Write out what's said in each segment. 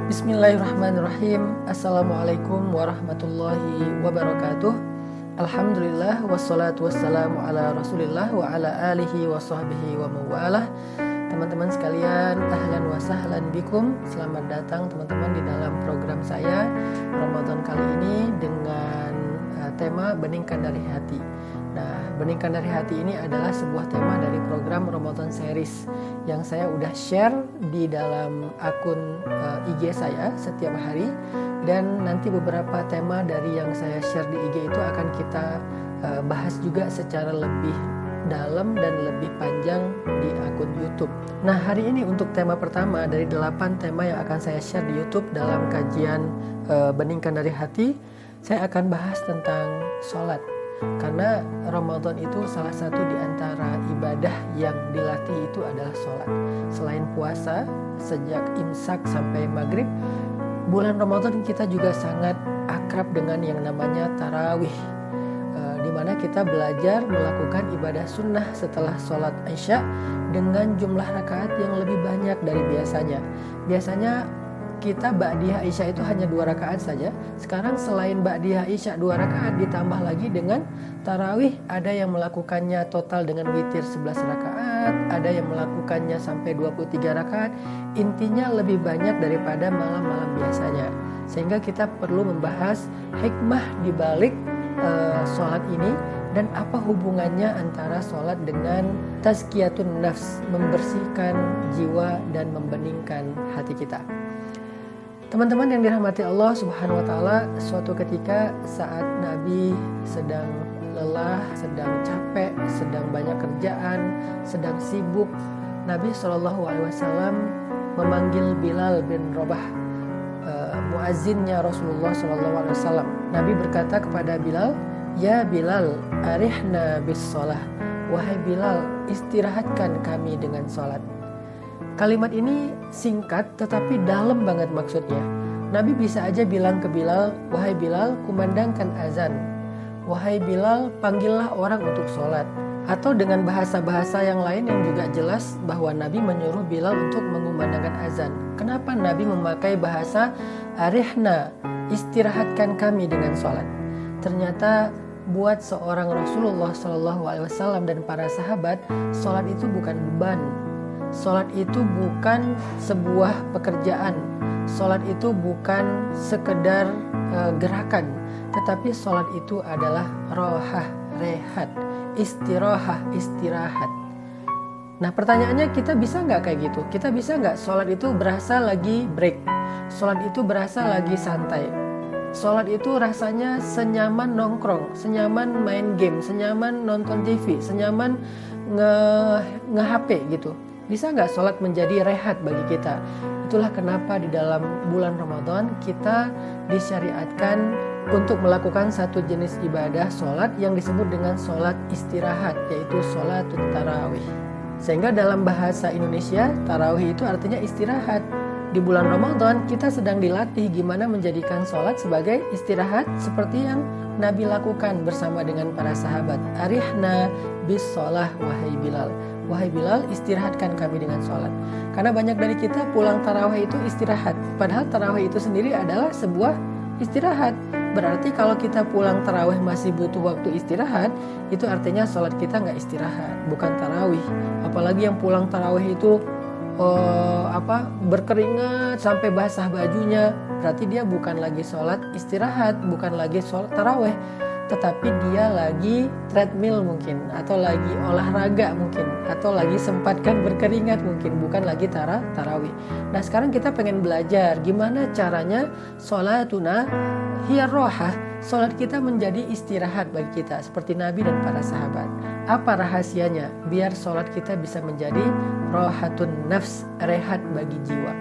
Bismillahirrahmanirrahim. Assalamualaikum warahmatullahi wabarakatuh. Alhamdulillah wassalatu wassalamu ala rasulillah wa ala alihi wa sahbihi wa mawalah. Teman-teman sekalian, ahlan wa sahlan bikum. Selamat datang teman-teman di dalam program saya Ramadan kali ini dengan tema Beningkan dari Hati. Nah, Beningkan dari Hati ini adalah sebuah tema dari program Ramadan Series yang saya udah share di dalam akun IG saya setiap hari, dan nanti beberapa tema dari yang saya share di IG itu akan kita bahas juga secara lebih dalam dan lebih panjang di akun YouTube. Nah, hari ini untuk tema pertama dari 8 tema yang akan saya share di YouTube dalam kajian Beningkan dari Hati, saya akan bahas tentang sholat. Karena Ramadan itu salah satu di antara ibadah yang dilatih itu adalah sholat. Selain puasa, sejak imsak sampai maghrib, bulan Ramadan kita juga sangat akrab dengan yang namanya tarawih, di mana kita belajar melakukan ibadah sunnah setelah sholat Isya dengan jumlah rakaat yang lebih banyak dari biasanya. Biasanya kita ba'diyah Isya itu hanya 2 rakaat saja. Sekarang selain ba'diyah Isya 2 rakaat ditambah lagi dengan tarawih, ada yang melakukannya total dengan witir 11 rakaat, ada yang melakukannya sampai 23 rakaat. Intinya lebih banyak daripada malam-malam biasanya. Sehingga kita perlu membahas hikmah di balik sholat ini dan apa hubungannya antara sholat dengan tazkiyatun nafs, membersihkan jiwa dan membeningkan hati kita. Teman-teman yang dirahmati Allah Subhanahu wa Ta'ala, suatu ketika saat Nabi sedang lelah, sedang capek, sedang banyak kerjaan, sedang sibuk, Nabi SAW memanggil Bilal bin Rabah, muazzinnya Rasulullah SAW. Nabi berkata kepada Bilal, "Ya Bilal, arihna bis sholah." Wahai Bilal, istirahatkan kami dengan sholat. Kalimat ini singkat tetapi dalam banget maksudnya. Nabi bisa aja bilang ke Bilal, "Wahai Bilal, kumandangkan azan." "Wahai Bilal, panggillah orang untuk sholat." Atau dengan bahasa-bahasa yang lain yang juga jelas bahwa Nabi menyuruh Bilal untuk mengumandangkan azan. Kenapa Nabi memakai bahasa arihna, istirahatkan kami dengan sholat? Ternyata buat seorang Rasulullah SAW dan para sahabat, sholat itu bukan beban. Sholat itu bukan sebuah pekerjaan. Sholat itu bukan sekedar gerakan. Tetapi sholat itu adalah rohah, rehat, istirahah, istirahat. Nah, pertanyaannya, kita bisa nggak kayak gitu? Kita bisa nggak sholat itu berasa lagi break? Sholat itu berasa lagi santai? Sholat itu rasanya senyaman nongkrong, senyaman main game, senyaman nonton TV, senyaman nge-HP gitu. Bisa nggak sholat menjadi rehat bagi kita? Itulah kenapa di dalam bulan Ramadan kita disyariatkan untuk melakukan satu jenis ibadah sholat yang disebut dengan sholat istirahat, yaitu sholatut tarawih. Sehingga dalam bahasa Indonesia, tarawih itu artinya istirahat. Di bulan Ramadan kita sedang dilatih gimana menjadikan sholat sebagai istirahat seperti yang Nabi lakukan bersama dengan para sahabat. Arihna bis sholah wahai Bilal. Wahai Bilal, istirahatkan kami dengan sholat. Karena banyak dari kita pulang tarawih itu istirahat. Padahal tarawih itu sendiri adalah sebuah istirahat. Berarti kalau kita pulang tarawih masih butuh waktu istirahat, itu artinya sholat kita nggak istirahat, bukan tarawih. Apalagi yang pulang tarawih itu berkeringat sampai basah bajunya, berarti dia bukan lagi sholat istirahat, bukan lagi sholat tarawih, tetapi dia lagi treadmill mungkin, atau lagi olahraga mungkin, atau lagi sempatkan berkeringat mungkin, bukan lagi tarawih. Nah, sekarang kita pengen belajar gimana caranya sholatuna hiya rohah, sholat kita menjadi istirahat bagi kita seperti Nabi dan para sahabat. Apa rahasianya biar sholat kita bisa menjadi rohatun nafs, rehat bagi jiwa?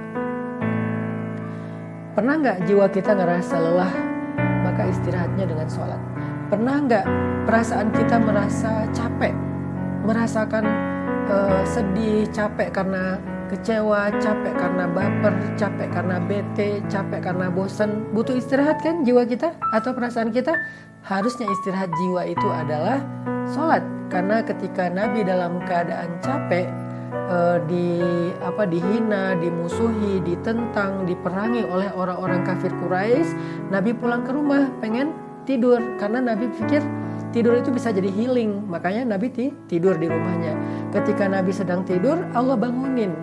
Pernah nggak jiwa kita ngerasa lelah, maka istirahatnya dengan sholat? Pernah nggak perasaan kita merasa capek, merasakan sedih, capek karena kecewa, capek karena baper, capek karena bete, capek karena bosan? Butuh istirahat kan jiwa kita atau perasaan kita? Harusnya istirahat jiwa itu adalah sholat. Karena ketika Nabi dalam keadaan capek, dihina, dimusuhi, ditentang, diperangi oleh orang-orang kafir Quraisy, Nabi pulang ke rumah pengen tidur karena Nabi pikir tidur itu bisa jadi healing, makanya Nabi tidur di rumahnya. Ketika Nabi sedang tidur, Allah bangunin,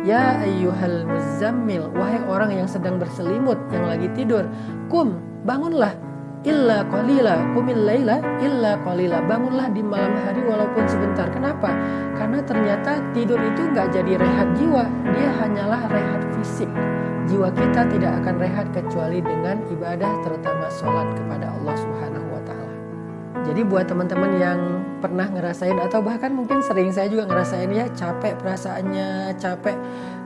ya ayyuhal muzammil, wahai orang yang sedang berselimut, yang lagi tidur, kum, bangunlah, illa qalila, qumil laila illa qalila, bangunlah di malam hari walaupun sebentar. Kenapa? Karena ternyata tidur itu nggak jadi rehat jiwa, dia hanyalah rehat fisik. Jiwa kita tidak akan rehat kecuali dengan ibadah, terutama sholat kepada Allah Subhanahu wa Ta'ala. Jadi buat teman-teman yang pernah ngerasain atau bahkan mungkin sering, saya juga ngerasain ya, capek perasaannya, capek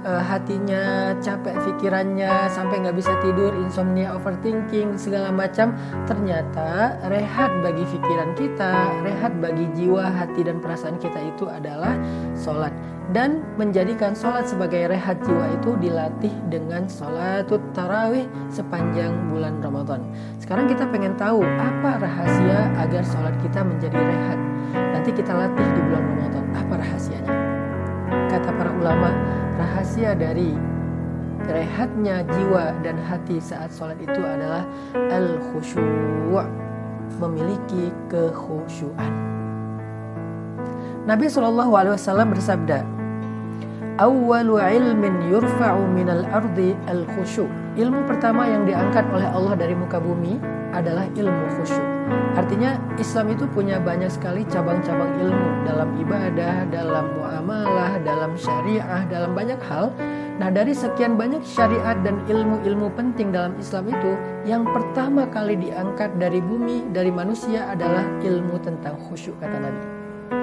hatinya, capek pikirannya, sampai nggak bisa tidur, insomnia, overthinking, segala macam. Ternyata rehat bagi pikiran kita, rehat bagi jiwa, hati dan perasaan kita itu adalah sholat. Dan menjadikan sholat sebagai rehat jiwa itu dilatih dengan sholatut tarawih sepanjang bulan Ramadan. Sekarang kita pengen tahu apa rahasia agar sholat kita menjadi rehat. Nanti kita latih di bulan Ramadan. Apa rahasianya? Kata para ulama, rahasia dari rehatnya jiwa dan hati saat sholat itu adalah al-khusyu', memiliki kekhusyuan. Nabi SAW bersabda, awwalu ilmin yurfa'u minal ardi al-khusyu'. Ilmu pertama yang diangkat oleh Allah dari muka bumi adalah ilmu khusyuk. Artinya Islam itu punya banyak sekali cabang-cabang ilmu, dalam ibadah, dalam muamalah, dalam syariah, dalam banyak hal. Nah, dari sekian banyak syariat dan ilmu-ilmu penting dalam Islam itu, yang pertama kali diangkat dari bumi, dari manusia adalah ilmu tentang khusyuk, kata Nabi.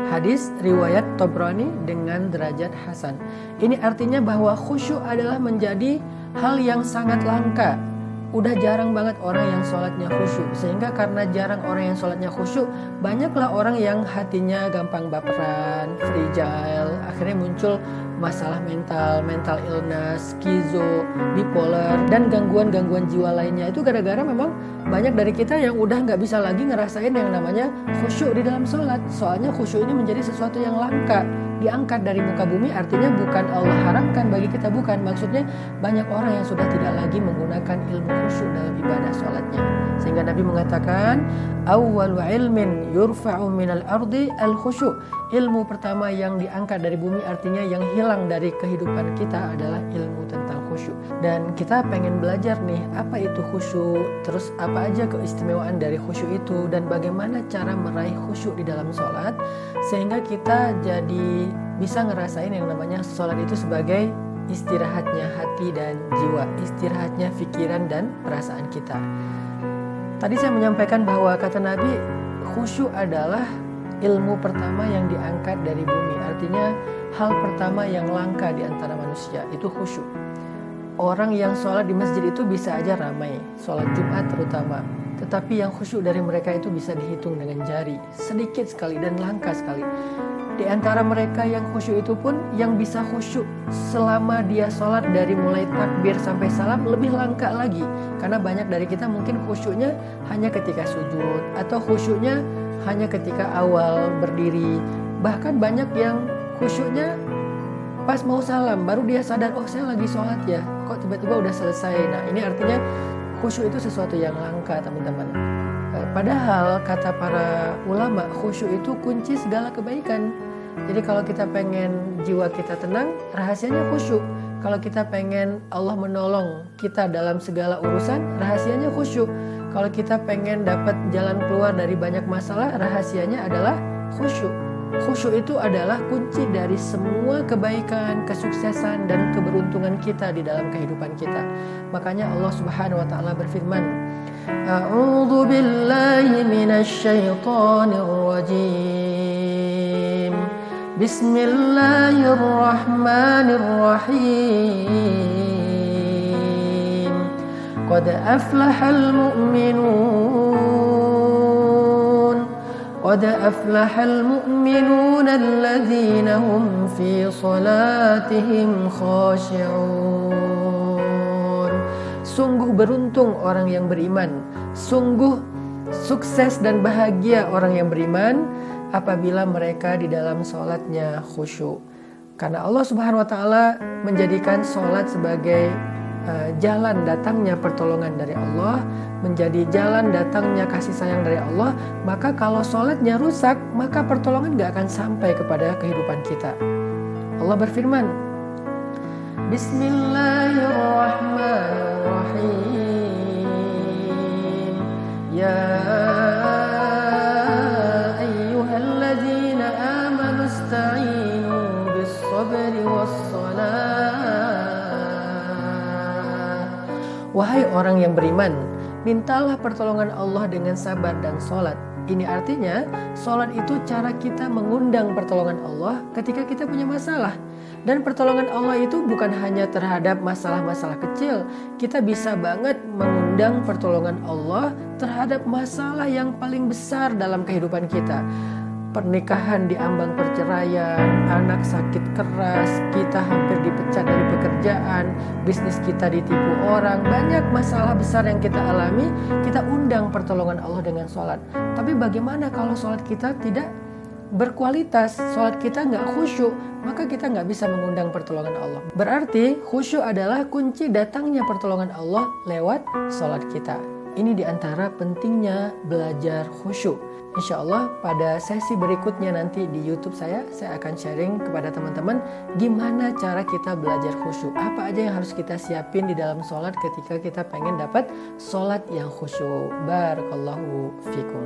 Hadis riwayat Tabrani dengan derajat hasan. Ini artinya bahwa khusyuk adalah menjadi hal yang sangat langka. Udah jarang banget orang yang sholatnya khusyuk. Sehingga karena jarang orang yang sholatnya khusyuk, banyaklah orang yang hatinya gampang baperan, fragile. Akhirnya muncul masalah mental illness, skizo, bipolar, dan gangguan-gangguan jiwa lainnya. Itu gara-gara memang banyak dari kita yang udah nggak bisa lagi ngerasain yang namanya khusyuk di dalam sholat. Soalnya khusyuk ini menjadi sesuatu yang langka, diangkat dari muka bumi. Artinya bukan Allah haramkan bagi kita, bukan. Maksudnya banyak orang yang sudah tidak lagi menggunakan ilmu khusyuk dalam ibadah sholatnya. Sehingga Nabi mengatakan, awwalu ilmin yurfa'u minal ardi al-khusyu'. Ilmu pertama yang diangkat dari bumi, artinya yang hilang dari kehidupan kita adalah ilmu tentang khusyuk. Dan kita pengen belajar nih, apa itu khusyuk, terus apa aja keistimewaan dari khusyuk itu, dan bagaimana cara meraih khusyuk di dalam sholat, sehingga kita jadi bisa ngerasain yang namanya sholat itu sebagai istirahatnya hati dan jiwa, istirahatnya pikiran dan perasaan kita. Tadi saya menyampaikan bahwa kata Nabi, khusyuk adalah ilmu pertama yang diangkat dari bumi. Artinya hal pertama yang langka di antara manusia itu khusyuk. Orang yang sholat di masjid itu bisa aja ramai, sholat Jumat terutama, tetapi yang khusyuk dari mereka itu bisa dihitung dengan jari, sedikit sekali dan langka sekali. Di antara mereka yang khusyuk itu pun, yang bisa khusyuk selama dia sholat dari mulai takbir sampai salam lebih langka lagi. Karena banyak dari kita mungkin khusyuknya hanya ketika sujud, atau khusyuknya hanya ketika awal berdiri. Bahkan banyak yang khusyuknya pas mau salam, baru dia sadar, oh saya lagi sholat ya, kok tiba-tiba udah selesai. Nah, ini artinya khusyuk itu sesuatu yang langka, teman-teman. Padahal kata para ulama, khusyuk itu kunci segala kebaikan. Jadi kalau kita pengen jiwa kita tenang, rahasianya khusyuk. Kalau kita pengen Allah menolong kita dalam segala urusan, rahasianya khusyuk. Kalau kita pengen dapat jalan keluar dari banyak masalah, rahasianya adalah khusyuk. Khusyuk itu adalah kunci dari semua kebaikan, kesuksesan, dan keberuntungan kita di dalam kehidupan kita. Makanya Allah Subhanahu wa Ta'ala berfirman, A'udzu billahi minasy syaithanir rajim. Bismillahirrahmanirrahim. Qad aflahal mu'minun. Qad aflahal mu'minun alladzina hum fi salatihim khashi'un. Sungguh beruntung orang yang beriman. Sungguh sukses dan bahagia orang yang beriman apabila mereka di dalam sholatnya khusyuk. Karena Allah Subhanahu wa Ta'ala menjadikan sholat sebagai jalan datangnya pertolongan dari Allah, menjadi jalan datangnya kasih sayang dari Allah. Maka kalau sholatnya rusak, maka pertolongan gak akan sampai kepada kehidupan kita. Allah berfirman, Bismillahirrahmanirrahim. Ya ayyuhalladzina amanu ista'inu bis-sabri was-salah. Wahai orang yang beriman, mintalah pertolongan Allah dengan sabar dan sholat. Ini artinya, sholat itu cara kita mengundang pertolongan Allah ketika kita punya masalah. Dan pertolongan Allah itu bukan hanya terhadap masalah-masalah kecil. Kita bisa banget mengundang pertolongan Allah terhadap masalah yang paling besar dalam kehidupan kita. Pernikahan diambang perceraian, anak sakit keras, kita hampir dipecat dari pekerjaan, bisnis kita ditipu orang, banyak masalah besar yang kita alami, kita undang pertolongan Allah dengan sholat. Tapi bagaimana kalau sholat kita tidak berkualitas, sholat kita nggak khusyuk, maka kita nggak bisa mengundang pertolongan Allah. Berarti khusyuk adalah kunci datangnya pertolongan Allah lewat sholat kita. Ini diantara pentingnya belajar khusyuk. Insya Allah pada sesi berikutnya nanti di YouTube saya akan sharing kepada teman-teman gimana cara kita belajar khusyuk. Apa aja yang harus kita siapin di dalam sholat ketika kita pengen dapat sholat yang khusyuk. Barakallahu fikum.